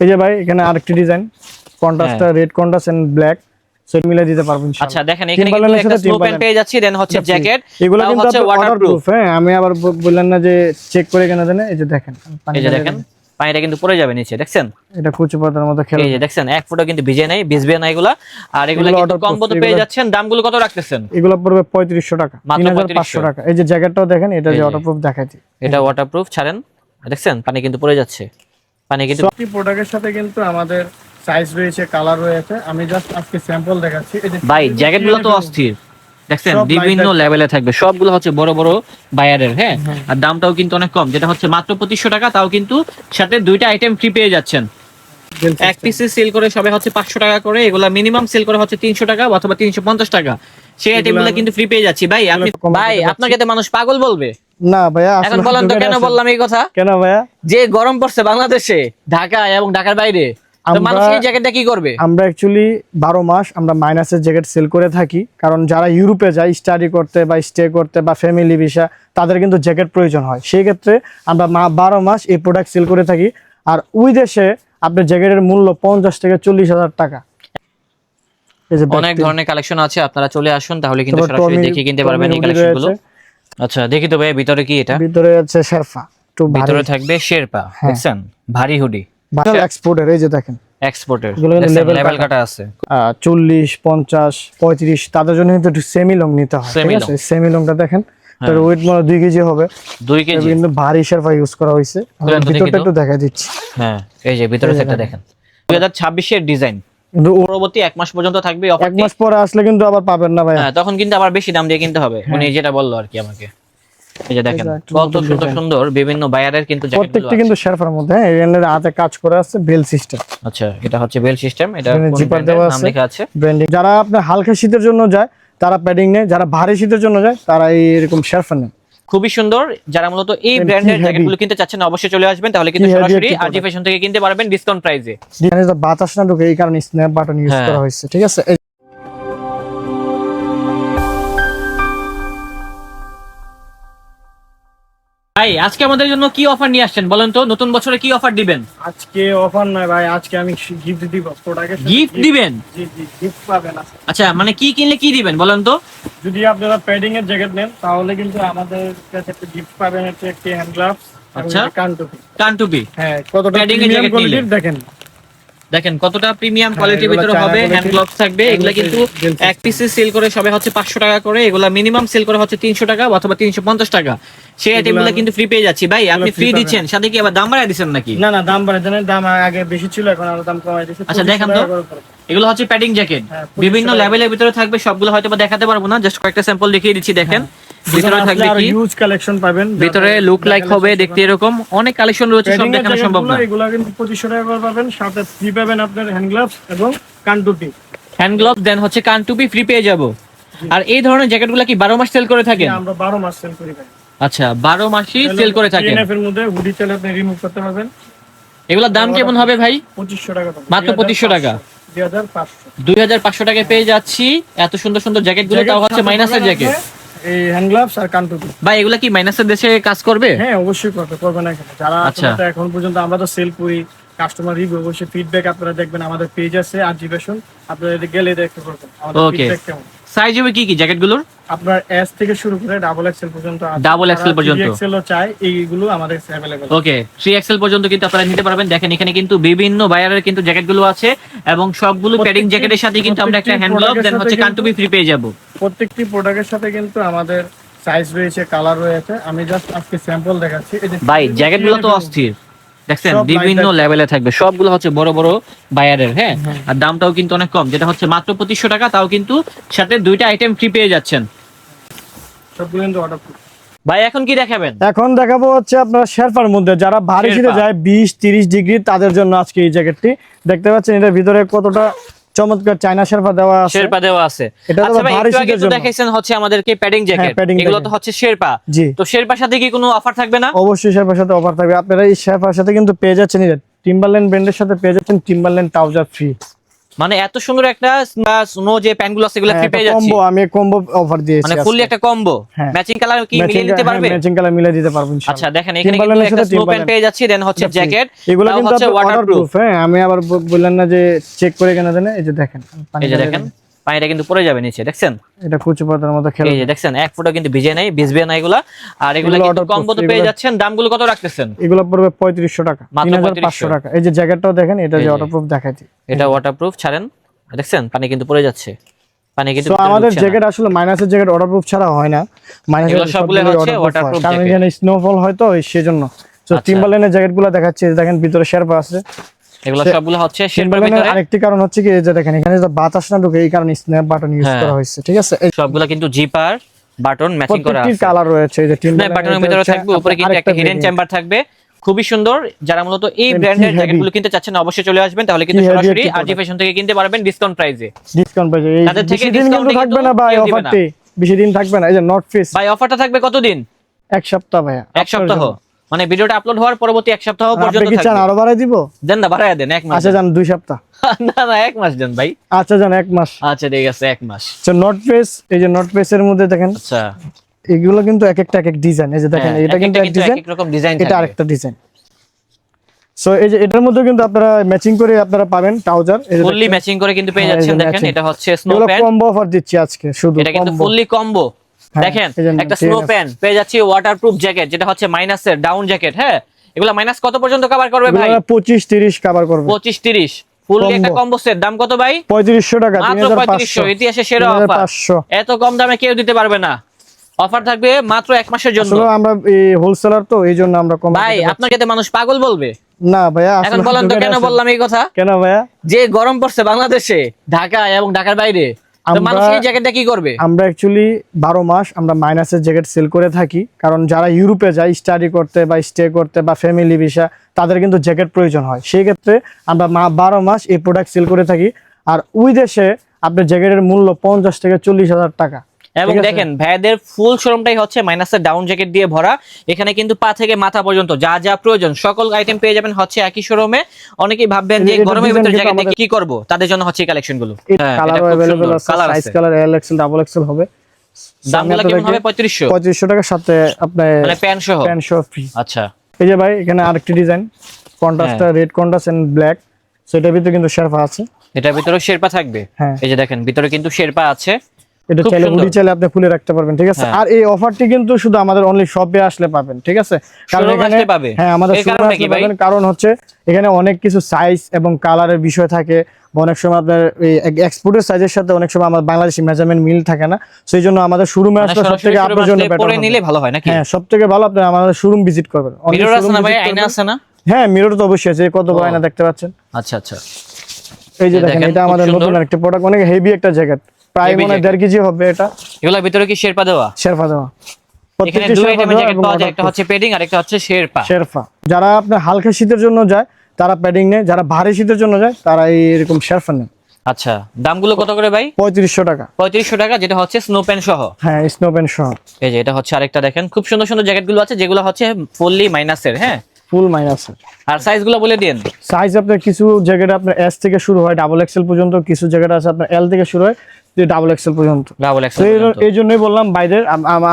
এই যে ভাই এখানে আরেকটি ডিজাইন কন্ট্রাস্টটা red contrast and black set মিলে দিতে পারবেন ইনশাআল্লাহ। আচ্ছা দেখেন এখানে কিন্তু একটা স্নো প্যান্ট পেয়ে যাচ্ছি, দেন হচ্ছে জ্যাকেট, এগুলো কিন্তু হচ্ছে ওয়াটারপ্রুফ। হ্যাঁ আমি আবার বললেন না যে চেক করে কেনা দেন। এই যে দেখেন এই যে দেখেন পানিটা কিন্তু পড়ে যাবে নিচে, দেখছেন এটা কুচি পাতার মতো খেলে। এই যে দেখছেন এক ফুটও কিন্তু ভিজে নাই, ভিজবে না এগুলা। আর এগুলা কিন্তু কম্বোতে পেয়ে যাচ্ছেন। দামগুলো কত রাখতেছেন? এগুলো পড়বে 3500 টাকা, 3500 টাকা। এই যে জ্যাকেটটাও দেখেন, এটা যে ওয়াটারপ্রুফ দেখাইছি, এটা ওয়াটারপ্রুফ। ছাড়েন, দেখছেন পানি কিন্তু পড়ে যাচ্ছে। পানি কিন্তু সবটি প্রোডাক্টের সাথে কিন্তু আমাদের সাইজ রয়েছে, কালার রয়েছে। আমি জাস্ট আজকে স্যাম্পল দেখাচ্ছি। এই যে ভাই জ্যাকেটগুলো তো অস্থির, দেখছেন বিভিন্ন লেভেলে থাকবে, সবগুলো হচ্ছে বড় বড় বায়ারের। হ্যাঁ, আর দামটাও কিন্তু অনেক কম, যেটা হচ্ছে মাত্র 2500 টাকা। তাও কিন্তু সাথে দুইটা আইটেম ফ্রি পেয়ে যাচ্ছেন। এক পিসে সেল করে সবে হচ্ছে 500 টাকা করে, এগুলা মিনিমাম সেল করে হচ্ছে 300 টাকা অথবা 350 টাকা। সেই আইটেমগুলো কিন্তু ফ্রি পেয়ে যাচ্ছি। ভাই আপনি ভাই আপনাকে তো মানুষ পাগল বলবে না ভাইয়া। এখন বলেন তো কেন বললাম এই কথা? কেন ভাইয়া? যে গরম পড়ছে বাংলাদেশে, ঢাকায় এবং ঢাকার বাইরে, তো মানুষ এই জ্যাকেটটা কি করবে? আমরা অ্যাকচুয়ালি 12 মাস আমরা মাইনাসের জ্যাকেট সেল করে থাকি, কারণ যারা ইউরোপে যায় স্টাডি করতে বা স্টে করতে বা ফ্যামিলি ভিসা, তাদের কিন্তু জ্যাকেট প্রয়োজন হয়। সেই ক্ষেত্রে আমরা 12 মাস এই প্রোডাক্ট সেল করে থাকি। আর ওই দেশে আপনার জ্যাকেটের মূল্য 50 থেকে 40,000 টাকা। অনেক ধরনের কালেকশন আছে, আপনারা চলে আসুন, তাহলে কিন্তু সরাসরি দেখে কিনতে পারবেন এই কালেকশনগুলো। আচ্ছা দেখি তো ভাই ভিতরে কি, এটা ভিতরে আছে শেরপা, একটু ভিতরে থাকবে শেরপা, দেখছেন ভারী হুডি এক্সপোর্টের। এই যে দেখেন এক্সপোর্টের লেভেল কাটা আছে 40, 50, 35, তাদের জন্য কিন্তু সেমি লং নিতে হয়। ঠিক আছে, সেমি লংটা দেখেন, তার ওয়েট মানে 2 কেজি হবে। 2 কেজি কিন্তু ভারী শেরপা ইউজ করা হয়েছে। ভিতরটা একটু দেখা দিচ্ছি। হ্যাঁ এই যে ভিতরে সেটটা দেখেন, 2026 এর ডিজাইন। কিন্তু পরবর্তী 1 মাস পর্যন্ত থাকবে অফার। 1 মাস পরে আসলে কিন্তু আবার পাবেন না ভাই। হ্যাঁ তখন কিন্তু আবার বেশি দাম দিয়ে কিনতে হবে, উনি যেটা বললো আর কি আমাকে। এই যে দেখেন কত সুন্দর সুন্দর বিভিন্ন বায়ারের কিন্তু জ্যাকেটগুলো আছে, প্রত্যেকটা কিন্তু শেরপার মধ্যে। হ্যাঁ এর হাতে কাজ করা আছে, বেল সিস্টেম। আচ্ছা এটা হচ্ছে বেল সিস্টেম, এটা কোন জিপার ব্র্যান্ডের দেওয়া নাম আছে, লেখা আছে। ব্র্যান্ডিং। যারা আপনার হালকা শীতের জন্য যায় তারা প্যাডিং নেয়, যারা ভারী শীতের জন্য যায় তারা এরকম শেরপা নেয়। খুবই সুন্দর। যারা মূলত এই ব্র্যান্ডের জ্যাকেটগুলো কিনতে চাচ্ছেন অবশ্যই চলে আসবেন, তাহলে কিন্তু সরাসরি আরজি ফ্যাশন থেকে কিনতে পারবেন ডিসকাউন্ট প্রাইসে। ডিজাইনে বাতাস না ঢোকে এই কারণে স্ন্যাপ বাটন ইউজ করা হয়েছে। ঠিক আছে, ভাই আজকে আমাদের জন্য কি অফার নিয়ে আসছেন বলেন তো? নতুন বছরে কি অফার দিবেন? আজকে অফার নয় ভাই, আজকে আমি গিফট দিব। প্রোডাক্টের সাথে গিফট দিবেন? জি জি, গিফট পাবেন। আচ্ছা মানে কি কিনলে কি দিবেন বলেন তো? যদি আপনারা প্যাডিং এর জ্যাকেট নেন তাহলে কিন্তু আমাদের কাছে একটা গিফট পাবেন, হচ্ছে একটি হ্যান্ড গ্লাভস। আচ্ছা কানটুপি। কানটুপি, হ্যাঁ কতটা প্যাডিং এর জ্যাকেট কোয়ালিটির দেখেন, দেখেন কতটা প্রিমিয়াম কোয়ালিটির ভিতরে হবে। হ্যান্ড গ্লাভস থাকবে, এগুলা কিন্তু এক পিসে সেল করে সবে হচ্ছে 500 টাকা করে, এগুলা মিনিমাম সেল করে হচ্ছে 300 টাকা অথবা 350 টাকা। সেই আইটেমগুলো কিন্তু ফ্রি পেয়ে যাচ্ছি। ভাই আপনি ফ্রি দিচ্ছেন, সাথে কি আবার দাম বাড়ায় দিচ্ছেন নাকি? না না, দাম বাড়ায় দেন। দাম আগে বেশি ছিল, এখন আরো দাম কমায় দিয়েছে। আচ্ছা দেখেন তো, এগুলো হচ্ছে প্যাডিং জ্যাকেট, বিভিন্ন লেভেলের ভিতরে থাকবে। সবগুলো হয়তো বা দেখাতে পারবো না, জাস্ট কয়েকটা স্যাম্পল দেখিয়ে দিচ্ছি। দেখেন ভিতরে থাকবে কি হিউজ কালেকশন পাবেন, ভিতরে লুক লাইক হবে দেখতে এরকম অনেক কালেকশন রয়েছে, সব দেখানো সম্ভব না। এগুলো কিন্তু 2500 টাকা করে পাবেন, সাথে ফ্রি পাবেন আপনার হ্যান্ড গ্লাভস এবং কানটুপি। হ্যান্ড গ্লাভস দেন হচ্ছে কানটুপি ফ্রি পেয়ে যাব। আর এই ধরনের জ্যাকেটগুলো কি 12 মাস সেল করে থাকেন? আমরা 12 মাস সেল করি ভাই। আচ্ছা 12 মাসই সেল করে থাকেন। এর মধ্যে হুডি চাইলে আপনি রিমুভ করতে পারবেন। এগুলোর দাম কেমন হবে ভাই? 2500 টাকা, মাত্র 2500 টাকা, 2500 2500 টাকায় পেয়ে যাচ্ছি এত সুন্দর সুন্দর জ্যাকেটগুলো। তাও হচ্ছে মাইনাসের জ্যাকেট, এই হ্যান্ড গ্লাভস আর কানটুপি। ভাই এগুলা কি মাইনাসের দেশে কাজ করবে? হ্যাঁ অবশ্যই করবে না কেন? যারা এখন পর্যন্ত আমরা তো সেল করি, কাস্টমার রিভিউ অবশ্যই ফিডব্যাক আপনারা দেখবেন, আমাদের পেজ আছে আরজি ফ্যাশন, আপনারা গেলে দেখতে পারবেন আমাদের ফিডব্যাক কেমন। সাইজ হবে কি কি জ্যাকেটগুলোর? আপনার এস থেকে শুরু করে ডাবল এক্সেল পর্যন্ত আছে, ডাবল এক্সেল পর্যন্ত, এক্সেলও চাই, এইগুলো আমাদের अवेलेबल। ওকে 3 এক্সেল পর্যন্ত কিন্তু আপনারা নিতে পারবেন। দেখেন এখানে কিন্তু বিভিন্ন বায়ারের কিন্তু জ্যাকেটগুলো আছে, এবং সবগুলো প্যাডিং জ্যাকেটের সাথে কিন্তু আমরা একটা হ্যান্ড গ্লাভ দেন হচ্ছে কানটুপি ফ্রি পেয়ে যাব। প্রত্যেকটি প্রোডাক্টের সাথে কিন্তু আমাদের সাইজ রয়েছে, কালার রয়েছে। আমি জাস্ট আজকে স্যাম্পল দেখাচ্ছি। এই যে ভাই জ্যাকেটগুলো তো অস্থির, দেখছেন বিভিন্ন লেভেলে থাকবে, সবগুলো হচ্ছে বড় বড় বায়ারের। হ্যাঁ, আর দামটাও কিন্তু অনেক কম, যেটা হচ্ছে মাত্র 2500 টাকা। তাও কিন্তু সাথে দুইটা আইটেম ফ্রি পেয়ে যাচ্ছেন। সবগুলো কিন্তু অর্ডার। ভাই এখন কি দেখাবেন? এখন দেখাবো হচ্ছে আপনার শেরপার মধ্যে, যারা ভারী শীতে যায় 20-30 ডিগ্রি, তাদের জন্য আজকে এই জ্যাকেটটি। দেখতে পাচ্ছেন এটার ভিতরে কতটা চমৎকার চায়না শেরপা দেওয়া আছে। শেরপা দেওয়া আছে। আচ্ছা ভাই একটু আগে তো দেখাইছেন হচ্ছে আমাদেরকে প্যাডিং জ্যাকেট, এগুলো তো হচ্ছে শেরপা। তো শেরপার সাথে কি কোনো অফার থাকবে না? অবশ্যই শেরপার সাথে অফার থাকবে। আপনারা এই শেরপার সাথে কিন্তু পেয়ে যাচ্ছেন, টিম্বারল্যান্ড ব্র্যান্ডের সাথে পেয়ে যাচ্ছেন টিম্বারল্যান্ড ট্রাউজার ফ্রি। মানে এত সুন্দর একটা স্নো যে প্যান্ট গুলো আছে এগুলো ফ্রি পেয়ে যাচ্ছি কম্বো, আমি কম্বো অফার দিয়েছি মানে ফুললি একটা কম্বো হ্যাঁ। ম্যাচিং কালার কি মিলিয়ে দিতে পারবে ম্যাচিং কালার মিলিয়ে দিতে পারবো ইনশাআল্লাহ। আচ্ছা দেখেন এখানে কিন্তু একটা স্নো প্যান্ট পেয়ে যাচ্ছি দেন হচ্ছে জ্যাকেট এগুলো কিন্তু হচ্ছে ওয়াটারপ্রুফ হ্যাঁ আমি আবার বললেন না যে চেক করে কেন দেন, এই যে দেখেন এই যে দেখেন পানিটা কিন্তু পড়ে যাবে নিচে দেখছেন এটা কুচু পাতার মতো খেলে এই যে দেখছেন এক ফোঁটা কিন্তু ভিজে নাই ভিজবে না এগুলা আর এগুলা এগুলো কিন্তু waterproof, কম্বোতে পেয়ে এগুলো- যাচ্ছেন দামগুলো কত রাখতেছেন এগুলো পড়বে 3500 টাকা, মাত্র 3500 টাকা। এই যে জ্যাকেটটাও দেখেন, এটা এই যে যে। ওয়াটারপ্রুফ দেখাইছি। এটা ওয়াটারপ্রুফ ছাড়েন দেখছেন পানি কিন্তু পড়ে যাচ্ছে পানি কিন্তু তো ভিতরে আমাদের ঢুকছে না। জ্যাকেট আসলে মাইনাসের জ্যাকেট ওয়াটারপ্রুফ ছাড়া হয় না, মাইনাসের এগুলো সবগুলো হচ্ছে waterproof কারণ jacket। এখানে স্নোফল হয় তো সেজন্য। তো আচ্ছা। টিম্বারল্যান্ডের জ্যাকেটগুলো দেখাচ্ছি, এই যে দেখেন ভিতরে শেরপা আছে। এগুলো সবগুলো হচ্ছে শেরপার টিম্বারল্যান্ডের ভিতরে আরেকটি কারণ হচ্ছে কি, এই যে দেখেন এখানে যে বাতাস না ঢুকে এই কারণে স্ন্যাপ বাটন ইউজ হ্যাঁ। করা হয়েছে, ঠিক আছে। এই সবগুলো কিন্তু জিপার বাটন ম্যাচিং করা প্রত্যেকটি আছে কালার রয়েছে, এই যে স্ন্যাপ বাটনের ভিতরে থাকবে উপরে কিন্তু একটা হিডেন চেম্বার থাকবে খুবই সুন্দর যারা মূলত এই কি ব্র্যান্ডের heavy। জ্যাকেটগুলো কিনতে চাচ্ছেন অবশ্যই চলে আসবেন তাহলে কিন্তু কি heavy সরাসরি একটি আরজি ফ্যাশন থেকে কিনতে পারবেন ডিসকাউন্ট প্রাইসে ডিসকাউন্ট পাইছে। এই তাদের থেকে বেশি দিন discount কিন্তু থাকবে কিন্তু না ভাই কেউ দিবে না। অফারটি, বেশি দিন থাকবে না। এই যে নর্থ ফেস ভাই অফারটা থাকবে কতদিন এক সপ্তাহ ভাইয়া, এক সপ্তাহ মানে ভিডিওটা আপলোড হওয়ার পরবর্তী এক সপ্তাহ আপনি পর্যন্ত কি চান থাকবে আরো বাড়াই দিব? দেন না বাড়ায় দেন এক মাস আচ্ছা যান 2 সপ্তাহ, না না এক মাস দেন ভাই আচ্ছা যান 1 মাস। আচ্ছা ঠিক আছে এক মাস তো নর্থ ফেস, এই যে নর্থ ফেস এর মধ্যে দেখেন আচ্ছা এগুলো কিন্তু এক একটা এক এক ডিজাইন, এই যে দেখেন হ্যাঁ, এটা কিন্তু এক ডিজাইন, এক রকম ডিজাইন এটা আরেকটা ডিজাইন। সো এই যে এটার মধ্যে কিন্তু আপনারা ম্যাচিং করে আপনারা পাবেন ট্রাউজার, এই যে ফুললি ম্যাচিং করে কিন্তু পেয়ে হ্যাঁ, এই যাচ্ছেন যে দেখেন matching। এটা হচ্ছে স্নো এগুলো প্যান্ট কম্বো অফার দিচ্ছি আজকে শুধু এটা কিন্তু combo। ফুললি কম্বো হ্যাঁ, দেখেন এই যে একটা ঠিক স্নো আছে। প্যান্ট পেয়ে যাচ্ছি ওয়াটারপ্রুফ জ্যাকেট যেটা হচ্ছে মাইনাসের ডাউন জ্যাকেট হ্যাঁ এগুলা মাইনাস কত পর্যন্ত কভার করবে ভাই এগুলো 25-30 কভার করবে, 25-30 ফুললি একটা Combo। কম্বো সেট দাম কত ভাই 3500 টাকা, মাত্র 3500 ইতিহাসে সেরা অফার 3500। এত কম দামে কেউ দিতে পারবে না অফার থাকবে মাত্র এক মাসের জন্য আসলে আমরা এই হোলসেলার তো এই জন্য আমরা কম ভাই আপনাকে তো মানুষ পাগল বলবে না ভাইয়া এখন আসলে বলেন তো দোকানে কেন আসেন। বললাম এই কথা কেন ভাইয়া? যে গরম পড়ছে বাংলাদেশে ঢাকায় এবং ঢাকার বাইরে তো আমরা- মানুষ এই জ্যাকেটটা কি করবে আমরা অ্যাকচুয়ালি 12 মাস আমরা মাইনাসের জ্যাকেট সেল করে থাকি, কারণ যারা ইউরোপে যায় স্টাডি করতে বা স্টে করতে বা ফ্যামিলি ভিসা তাদের কিন্তু জ্যাকেট প্রয়োজন হয়, সেই ক্ষেত্রে আমরা 12 মাস এই প্রোডাক্ট সেল করে থাকি। আর ওই দেশে আপনার জ্যাকেটের মূল্য 50 থেকে 40,000 টাকা। এবং ঠিক আছে? দেখেন ভাইদের ফুল শোরুমটাই হচ্ছে মাইনাসের ডাউন জ্যাকেট দিয়ে ভরা এখানে কিন্তু পা থেকে মাথা পর্যন্ত যা যা প্রয়োজন সকল আইটেম পেয়ে যাবেন হচ্ছে একই শোরুমে অনেকেই ভাববেন যে এটা গরমের design ভিতরে কিন্তু জ্যাকেট আমাদের- কি করব তাদের জন্য হচ্ছে এই কালেকশন গুলো কালার अवेलेबल আছে, কালার সাইজ আছে colour L XL double XL হবে। দামগুলো কেমন হবে 3500 3500 টাকার সাথে আপনার মানে প্যান্ট সহ প্যান্ট সহ ফ্রি। আচ্ছা এই যে ভাই এখানে আরেকটি ডিজাইন কন্ট্রাস্টটা রেড কন্ট্রাস্ট এন্ড ব্ল্যাক, সেটার ভিতরে কিন্তু শেরপা আছে। এটার ভিতরে শেরপা থাকবে হ্যাঁ। এই যে দেখেন ভিতরে কিন্তু শেরপা আছে এটা খুব চাইলে সুন্দর। হুডি চাইলে আপনি খুলে রাখতে পারবেন, ঠিক আছে। হ্যাঁ। আর এই অফারটি কিন্তু শুধু আমাদের অনলি শপে আসলে পাবেন, ঠিক আছে। কারণ Showroom এখানে আসলে পাবে? হ্যাঁ আমাদের এর শোরুমে কারণটা আসলে কি ভাই? পাবেন, কারণ হচ্ছে এখানে অনেক কিছু সাইজ এবং কালারের বিষয় থাকে, বা অনেক সময় আপনার এই এক্সপোর্টের সাইজের সাথে অনেক সময় আমাদের বাংলাদেশি মেজারমেন্ট মিল থাকে না, সেই জন্য আমাদের শোরুমে মানে আসলে সরাসরি সবথেকে showroom আপনার জন্য আসলে better পরে হবে। নিলে ভালো হয় নাকি হ্যাঁ সবথেকে ভালো আপনি আমাদের শোরুম ভিজিট করবেন। Only মিরর আছে showroom না ভাই visit আয়না করবেন। আছে না হ্যাঁ মিরর তো অবশ্যই আছে, কত বড় আয়না দেখতে পাচ্ছেন। আচ্ছা আচ্ছা এই যে এই দেখেন দেখেন, এটা খুব আমাদের সুন্দর। নতুন একটা প্রোডাক্ট, অনেক হেভি একটা জ্যাকেট, প্রায় Heavy মনে হয় jacket। 1.5 কেজি হবে এটা। এগুলোর ভিতরে কি শেরপা দেওয়া শেরপা দেওয়া, এখানে প্রত্যেকটি দুই শেরপা আইটেমের দেওয়া জ্যাকেট এবং পাওয়া যায় একটা waterproof। হচ্ছে পেডিং আর একটা হচ্ছে শেরপা শেরপা যারা আপনার হালকা শীতের জন্য যায় তারা প্যাডিং নেয়, যারা ভারী শীতের জন্য যায় তারা এরকম শেরপা নেয়। আচ্ছা দামগুলো কত করে ভাই 3500 টাকা। 3500 টাকা যেটা হচ্ছে স্নো প্যান্ট সহ হ্যাঁ স্নো প্যান্ট সহ এই যে এটা হচ্ছে আরেকটা দেখেন খুব সুন্দর সুন্দর জ্যাকেট গুলো আছে যেগুলো হচ্ছে ফুললি মাইনাসের হ্যাঁ ফুল মাইনাস। আর সাইজ গুলো বলে দিন সাইজ আপনার কিছু জ্যাকেট আপনার এস থেকে শুরু হয় ডাবল এক্সেল পর্যন্ত, কিছু জ্যাকেট আছে আপনার এল থেকে শুরু হয় ডাবল এক্সেল পর্যন্ত। ডাবল তো এক্সেল এই জন্যই বললাম বাইরের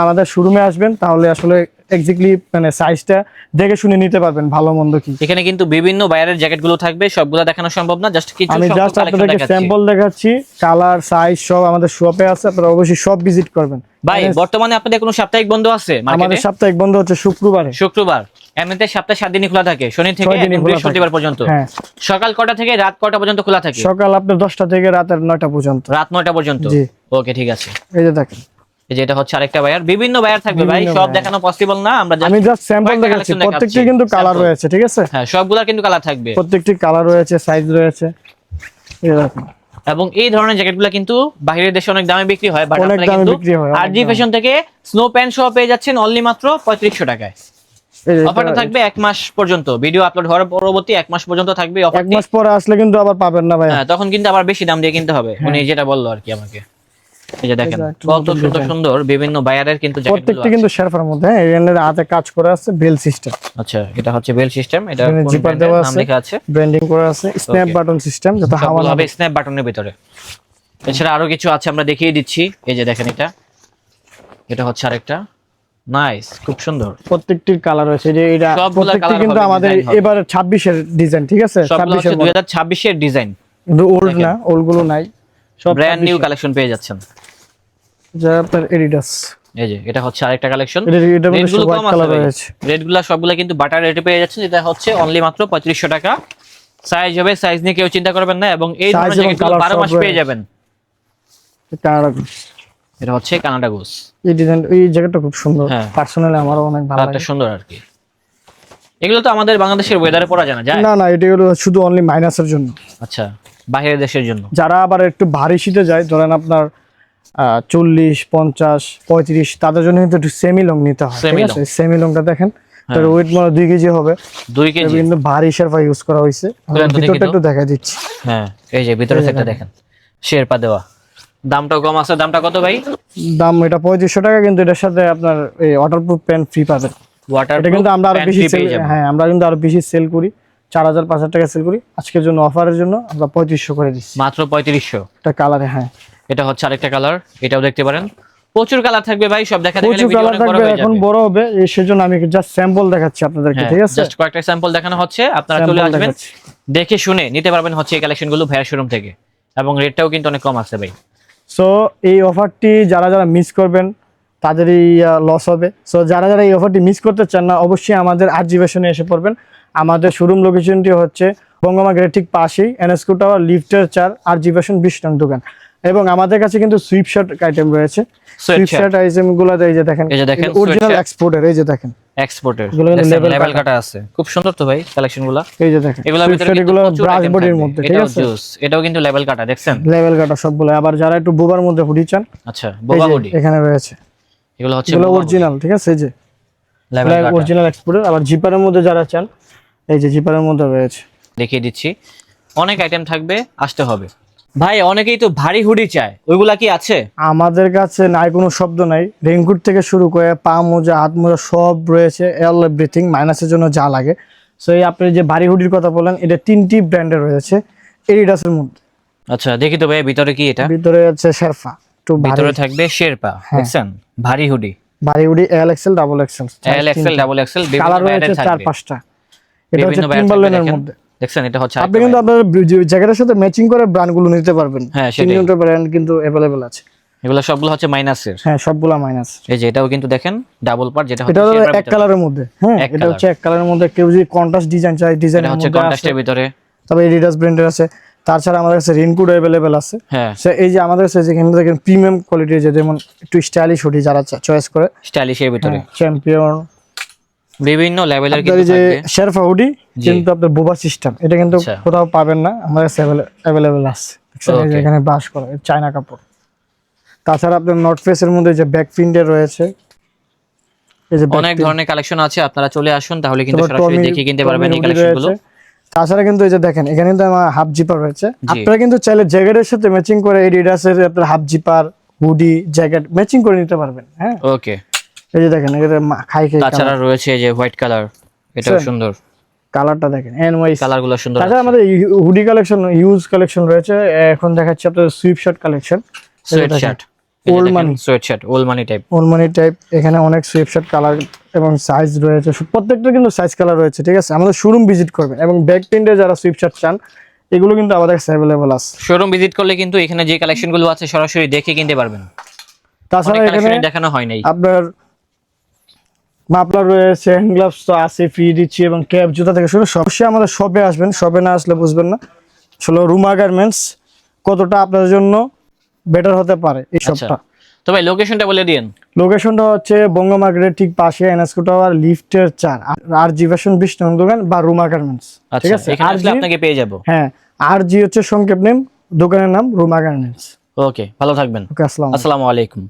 আমাদের শোরুমে আসবেন, তাহলে আসলে এক্স্যাক্টলি মানে সাইজটা দেখে শুনে নিতে পারবেন ভালো মন্দ কি। এখানে কিন্তু বিভিন্ন বায়ারের জ্যাকেট গুলো থাকবে সবগুলো দেখানো সম্ভব না জাস্ট কিছু আমি জাস্ট আপনাদেরকে স্যাম্পল দেখাচ্ছি, কালার সাইজ সব আমাদের শপে আছে, আপনারা অবশ্যই সব ভিজিট করবেন। ভাই বর্তমানে আপনাদের কোনো সাপ্তাহিক বন্ধ আছে আমাদের মার্কেটে সাপ্তাহিক বন্ধ হচ্ছে শুক্রবারে, শুক্রবার এমনিতে সপ্তাহে 7 দিনই খোলা থাকে শনি থেকে 6 দিনই খোলা থাকে। বৃহস্পতিবার পর্যন্ত হ্যাঁ সকাল কটা থেকে রাত কটা পর্যন্ত খোলা থাকে সকাল আপনার 10টা থেকে রাতের 9টা পর্যন্ত। রাত 9টা পর্যন্ত জি। ওকে ঠিক আছে এই যে দেখেন এই যে এটা হচ্ছে আরেকটা বায়ার বিভিন্ন বায়ার থাকবে ভাই বিভিন্ন সব buyer। দেখানো পসিবল না আমরা আমি just জাস্ট স্যাম্পল কয়েকটা দেখাচ্ছি, collection প্রত্যেকটি দেখাচ্ছি, কিন্তু কালার sample। রয়েছে, ঠিক আছে। হ্যাঁ সবগুলা কিন্তু কালার থাকবে প্রত্যেকটি কালার রয়েছে, সাইজ রয়েছে। এই দেখেন এবং এই ধরনের জ্যাকেটগুলো কিন্তু বাইরের দেশে অনেক দামে বিক্রি হয় বাট অনেক আপনারা দামে কিন্তু বিক্রি হয়, অনেক আরজি দামে। ফ্যাশন থেকে স্নো প্যান্ট সহ পেয়ে যাচ্ছেন অনলি মাত্র 3500 টাকায় এই যে অফারটা থাকবে 1 মাস পর্যন্ত ভিডিও আপলোড হওয়ার পরবর্তী 1 মাস পর্যন্ত থাকবে এক অফারটি মাস পরে আসলে কিন্তু আবার পাবেন না ভাই। হ্যাঁ তখন কিন্তু আবার বেশি দাম দিয়ে কিনতে হবে উনি যেটা বললো আর কি আমাকে এই যে দেখেন এই যে একটা কত নতুন সুন্দর design। সুন্দর বিভিন্ন বায়ারের কিন্তু জ্যাকেটগুলো প্রত্যেকটা আছে। কিন্তু শেরফার মধ্যে, হ্যাঁ এর হাতে কাজ করা আছে বেল সিস্টেম, আচ্ছা, এটা হচ্ছে বেল সিস্টেম, এটা এখানে কোন জিপার ব্র্যান্ডের দেওয়া নাম আছে, লেখা আছে? ব্র্যান্ডিং করা আছে, স্ন্যাপ Okay. বাটন সিস্টেম যাতে হাওয়া সবগুলো না হবে ঢোকে। স্ন্যাপ বাটনের ভিতরে। এছাড়া আরো কিছু আছে, আমরা দেখিয়ে দিচ্ছি। এই যে দেখেন এটা হচ্ছে আরেকটা, নাইস, খুব সুন্দর। প্রত্যেকটির কালার রয়েছে, যে এটা সবগুলা প্রত্যেকটি colour কিন্তু হবে, আমাদের design হবে। এবার 26 এর ডিজাইন, ঠিক আছে, সবগুলো 26 হচ্ছে এর মডেল, 2026 এর ডিজাইন, কিন্তু ওল্ড দেখেন। না, ওল্ড গুলো নাই, সব ব্র্যান্ড নিউ 26 কালেকশন পেয়ে যাচ্ছেন। যা আপনার এডিডাস, এই যে এটা হচ্ছে আরেকটা কালেকশন, এটা মধ্যে রেটগুলো হোয়াইট কম আছে কালার ভাই, রয়েছে। রেটগুলো সবগুলো কিন্তু বাটার রেটে পেয়ে যাচ্ছেন। এটা হচ্ছে অনলি মাত্র 3500 টাকা। সাইজ হবে, সাইজ নিয়ে কেউ চিন্তা করবেন না, এবং এই Size ধরনের এবং জ্যাকেটগুলো colour 12 মাস সব পেয়ে রয়েছে। যাবেন। কানাডা, এটা হচ্ছে কানাডা গোস, এই ডিজাইন, এই জ্যাকেটটা খুব সুন্দর, হ্যাঁ। পার্সোনালি আমারও অনেক ভালো কালারটা লাগে। সুন্দর আর কি। এগুলো তো আমাদের বাংলাদেশের ওয়েদারে পরা যায় না, যায়? না না, এটা হলো শুধু অনলি মাইনাসের জন্য। আচ্ছা, বাইরের দেশের জন্য। যারা আবার একটু ভারী শীতে যায়, ধরেন আপনার 40, 50, 35, তাদের জন্য কিন্তু একটু সেমি লং নিতে হয়, Semi ঠিক আছে। সেমি লংটা দেখেন, তার ওয়েট মনে 2 কেজি হবে, 2 কেজি। কিন্তু ভারী শেরপা ইউজ করা হয়েছে। খুলেন তো দেখি ভিতরটা তো। একটু দেখা দিচ্ছি, হ্যাঁ, এই যে ভিতরে সেটটা দেখেন, শেরপা দেওয়া। দামটাও কম আছে, দামটা কত ভাই? দাম এটা 3500 টাকা, কিন্তু এটার সাথে আপনার এই ওয়াটারপ্রুফ প্যান্ট ফ্রি পাবেন। ওয়াটার এটা কিন্তু আমরা আরো বেশি সেল, হ্যাঁ আমরা কিন্তু আরো বেশি সেল করি, 4000 5000 টাকা সেল করি। আজকের জন্য অফারের জন্য আমরা 3500 করে দিচ্ছি, মাত্র 3500। এটা কালারে। হ্যাঁ, এটা হচ্ছে আরেকটা কালার, এটাও দেখতে পারেন। প্রচুর কালার থাকবে ভাই, সব দেখাতে গেলে প্রচুর ভিডিও কালার অনেক বড় থাকবে, হয়ে এখন যাবে। বড় হবে, সেজন্য আমি জাস্ট স্যাম্পল দেখাচ্ছি আপনাদেরকে, ঠিক আছে। জাস্ট কয়েকটা স্যাম্পল দেখানো হচ্ছে, আপনারা চলে Sample আসবেন, দেখাচ্ছি। দেখে শুনে নিতে পারবেন হচ্ছে এই কালেকশনগুলো ভাইয়ার শোরুম থেকে, এবং রেটটাও কিন্তু অনেক কম আছে ভাই। সো এই অফারটি যারা যারা মিস করবেন তাদেরই লস হবে। সো যারা যারা এই অফারটি মিস করতে চান না, অবশ্যই আমাদের আর্জিভেশনে এসে পড়বেন। আমাদের শোরুম লোকেশনটি হচ্ছে বঙ্গমা গেটের ঠিক পাশেই, এনএসকো টাওয়ার, লিফটের 4, আর্জিভেশন 20 নং দোকান। এবং আমাদের কাছে কিন্তু সুইপ শার্ট আইটেম রয়েছে, সুইপ শার্ট আইটেম গুলো এই যে দেখেন, এই যে দেখেন, অরিজিনাল এক্সপোর্টের, এই যে দেখেন এক্সপোর্টের এগুলো কিন্তু level লেভেল কাটা। কাটা আছে, খুব সুন্দর তো ভাই কালেকশনগুলো। এই যে দেখেন এগুলোর সুইপ ভিতরে শার্ট, কিন্তু এগুলো প্রচুর ব্রাশ item বডির থাকবে। মধ্যে, ঠিক এটাও আছে, জুস, এটাও কিন্তু লেভেল কাটা, দেখছেন? লেভেল কাটা সবগুলো। আবার যারা একটু বোবার মধ্যে হুডি চান, আচ্ছা, এই বোবা যে বডি এখানে রয়েছে, এগুলো হচ্ছে এগুলো অরিজিনাল, ঠিক আছে, এই যে লেভেল কাটা। অরিজিনাল এক্সপোর্টের। আবার জিপারের মধ্যে যারা চান, এই যে জিপারের মধ্যে রয়েছে, দেখিয়ে দিচ্ছি, অনেক আইটেম থাকবে, আসতে হবে। ভাই অনেকেই তো ভারী হুডি চায়, ওইগুলা কি আছে? আমাদের কাছে নাই কোনো শব্দ নাই, রেইনকোট থেকে শুরু করে পা মোজা, হাত মোজা সব রয়েছে, এভরিথিং মাইনাসের জন্য যা লাগে। সো এই আপনি যে ভারী হুডির কথা বলেন, এটা 3টি ব্র্যান্ডের রয়েছে এডিডাসের মধ্যে। আচ্ছা, দেখি তো ভাই ভিতরে কি এটা। ভিতরে আছে শেরপা, একটু ভিতরে থাকবে শেরপা, দেখছেন? ভারী হুডি, ভারী hoodie L XL, double XL, L XL, double XL, বিভিন্ন কালার রয়েছে ব্র্যান্ডের থাকবে, 4-5টা। এটা হচ্ছে বিভিন্ন ব্র্যান্ড টিম্বারল্যান্ডের থাকবে, মধ্যে। দেখছেন? এটা হচ্ছে আপনি কিন্তু আপনার জ্যাকেটের সাথে ম্যাচিং করে ব্র্যান্ডগুলো নিতে পারবেন, হ্যাঁ, সেটাই। 3টা ব্র্যান্ড কিন্তু अवेलेबल আছে। এগুলো সবগুলো হচ্ছে মাইনাসের। হ্যাঁ, সবগুলা মাইনাস। এই যে এটাও কিন্তু দেখেন ডাবল পার্ট, যেটা এটা হচ্ছে হলো শেরপার এক ভিতরে। কালারের মধ্যে, হ্যাঁ এক এটা colour। হচ্ছে এক কালারের মধ্যে। কেউ যদি কন্ট্রাস্ট ডিজাইন চায়, এটা ডিজাইনের হচ্ছে মধ্যে আছে। কন্ট্রাস্টের ভিতরে। তবে এডিডাস ব্র্যান্ডের আছে। তাছাড়া আমাদের কাছে রেইনকোট अवेलेबल আছে। হ্যাঁ, সো এই যে আমাদের কাছে যেখানে দেখেন প্রিমিয়াম কোয়ালিটির, যেমন একটু স্টাইলিশ হুডি যারা চয়েস করে, স্টাইলিশের ভিতরে চ্যাম্পিয়ন, বিভিন্ন লেভেলের আপনার কিন্তু এই যে থাকবে। শেরপা হুডি, জি। কিন্তু আপনার বোবা সিস্টেম, এটা কিন্তু আচ্ছা। কোথাও পাবেন না, আমাদের কাছে अवेलेबल আছে। দেখছেন? এই যে Okay. এখানে বাস করা চায়না কাপড়। তাছাড়া আপনার নর্থ ফেসের মধ্যে যে ব্যাক প্রিন্টের রয়েছে, এই যে অনেক ধরনের কালেকশন আছে, আপনারা চলে আসুন, তাহলে কিন্তু তারপর সরাসরি টমি- দেখে কিনতে টমি পারবেন এই হুডি কালেকশনগুলো। রয়েছে। তাছাড়া কিন্তু এই যে দেখেন, এখানে কিন্তু আমার হাফ জিপার রয়েছে। জি। আপনারা কিন্তু চাইলে জ্যাকেটের সাথে ম্যাচিং করে এডিডাসের আপনার half zipper, hoodie, jacket matching করে নিতে পারবেন। হ্যাঁ, ওকে। এই যে দেখেন, এখানে খাই তাছাড়া রয়েছে এই যে হোয়াইট কালার, এটাও বুঝছেন? সুন্দর, কালারটা দেখেন, এনওয়াইস কালারগুলো সুন্দর তাছাড়া আছে। আমাদের হুডি কালেকশন, ইউজ কালেকশন রয়েছে। এখন দেখাচ্ছি আপনাদের sweep shirt collection, sweat shirt, old মানি, সোয়েট শার্ট, ওল্ড মানি টাইপ। ওল্ড মানি টাইপ। এখানে অনেক সুইপ শার্ট কালার এবং সাইজ রয়েছে, প্রত্যেকটা কিন্তু সাইজ কালার রয়েছে, ঠিক আছে। আমাদের শোরুম ভিজিট করবেন, এবং ব্যাক প্রিন্টে যারা সুইপ শার্ট চান, এগুলো কিন্তু আমাদের কাছে अवेलेबल আছে। শোরুম ভিজিট করলে কিন্তু এখানে যে কালেকশনগুলো আছে সরাসরি দেখে কিনতে পারবেন। তাছাড়া অনেক এখানে কালেকশন দেখানো হয় নাই। আপনার মাফলার রয়েছে, হ্যান্ড গ্লাভস তো আছে, ফ্রি দিচ্ছি, এবং ক্যাপ, জুতা থেকে শুরু অবশ্যই আমাদের শপে আসবেন। শপে না আসলে বুঝবেন না আসলে রুমা গার্মেন্টস কতটা আপনাদের জন্য বেটার হতে পারে এই আচ্ছা, শপটা। তো ভাই লোকেশনটা বলে দিন। লোকেশনটা হচ্ছে বঙ্গমা গেটের ঠিক পাশে, এনএসকো টাওয়ার, লিফটের 4, আর জি ভার্সন 20 নং দোকান, বা রুমা গার্মেন্টস, ঠিক আচ্ছা, আছে। এখানে আর আসলে আপনাকে পেয়ে যাব। হ্যাঁ, আর জি হচ্ছে সংক্ষেপ নেম, দোকানের নাম রুমা গার্মেন্টস। ওকে, ভালো থাকবেন। ওকে, আসসালাম। আসসালামু আলাইকুম।